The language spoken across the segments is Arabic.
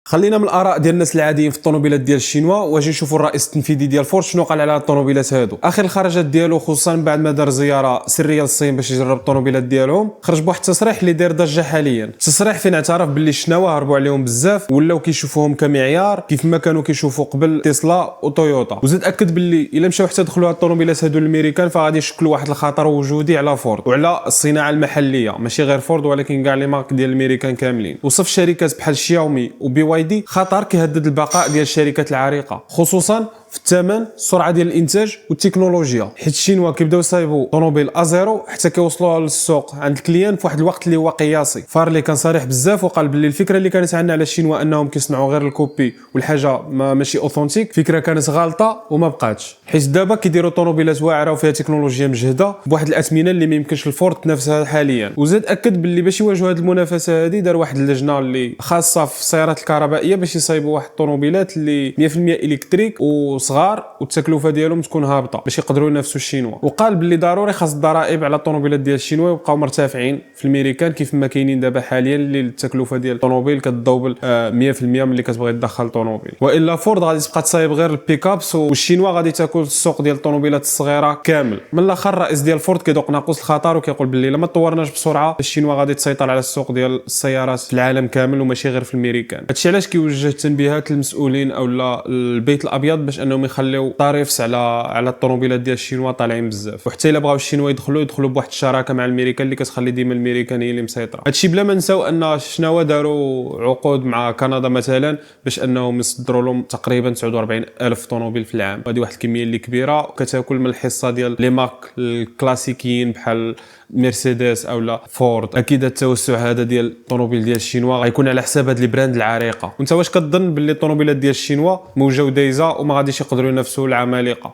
خلينا من الاراء ديال الناس العاديين في الطوموبيلات ديال الشينوا واجي نشوفوا الرئيس التنفيذي ديال فورد شنو قال على الطوموبيلات هادو. اخر الخرجات ديالو خصوصا بعد ما دار زياره سريه للصين باش يجرب الطوموبيلات ديالهم، خرج بواحد التصريح اللي داير ضجه حاليا. التصريح فين اعترف باللي الشناوه هربوا عليهم بزاف ولاو كيشوفوهم كمعيار كيف ما كانوا كيشوفوا قبل تسلا وتويوتا، وزاد اكد باللي الا مشاو حتى دخلوا هاد الطوموبيلات هادو للامريكان فغادي يشكلوا واحد الخطر وجودي على فورد وعلى الصناعه المحليه، ماشي غير فورد ولكن كاع لي مارك ديال الامريكان كاملين. وصف شركات بحال شاومي وبي واي دي خطر كيهدد البقاء ديال الشركات العريقه، خصوصا في الثمن، السرعه ديال الانتاج والتكنولوجيا، حيت الشينوا كيبداو يصايبوا طوموبيل ازيرو حتى كيوصلوها للسوق عند الكليان في واحد الوقت اللي هو قياسي. فارلي كان صريح بزاف وقال باللي الفكره اللي كانت عندنا على الشينوا انهم كيصنعوا غير الكوبي والحاجه ماشي اوثنتيك فكره كانت غلطه وما بقاتش، حيت دابا كيديروا طوموبيلات واعره وفيها تكنولوجيا مجهده بواحد الاثمنه اللي ما يمكنش الفورد تنافسها حاليا. وزاد اكد باللي باش يواجهوا هذه المنافسه هذه دار واحد اللجنه اللي خاصه في السيارات الكهربائيه باش يصايبوا واحد الطوموبيلات اللي 100% الكتريك وصغار والتكلفه ديالهم تكون هابطه باش يقدروا ينافسوا الشينوا. وقال باللي ضروري خاص الضرائب على الطوموبيلات ديال الشينوا يبقاو مرتفعين في الامريكان كيف ما كاينين دابا حاليا، اللي التكلفه ديال الطوموبيل كتضوبل 100% ملي كتبغي تدخل طوموبيل. والا فورد غادي تبقى تصايب غير البيكابس والشينوا غادي تاكل السوق ديال الطوموبيلات الصغيره كامل. من الاخر الرئيس ديال فورد كيذوق ناقوس الخطر وكيقول باللي الا ما تطورناش بسرعه الشينوا غادي تسيطر على السوق ديال السيارات في العالم كامل وماشي غير في الامريكان. هادشي علاش كيوجه تنبيهات للمسؤولين او البيت الابيض باش انهم يخليو طريفس على الطوموبيلات ديال الشينوا طالعين بزاف، وحتى الا بغاو الشينوا يدخلوا بواحد الشراكه مع الامريكان اللي كتخلي ديما الامريكان هي اللي مسيطره. هادشي بلا ما نساو ان شناوا داروا عقود مع كندا مثلا باش انهم يصدروا لهم تقريبا 49 الف طوموبيل في العام، وهذه واحد الكميه اللي كبيره وكتاكل من الحصه ديال لي مارك الكلاسيكيين بحال مرسيدس او لا فورد. اكيد التوسع هذا ديال الطوموبيل ديال الشينوا غيكون على حساب هاد البراند العريقه. وانت واش كتظن باللي الطوموبيلات ديال الشينوا موجه ودايزه وما غاديش يقدروا ينافسوا العمالقه؟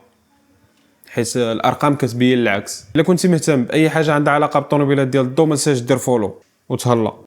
حيت الارقام كتبين العكس. الا كنتي مهتم باي حاجه عندها علاقه بالطوموبيلات ديال الضو ما تنساش دير فولو وتهلا.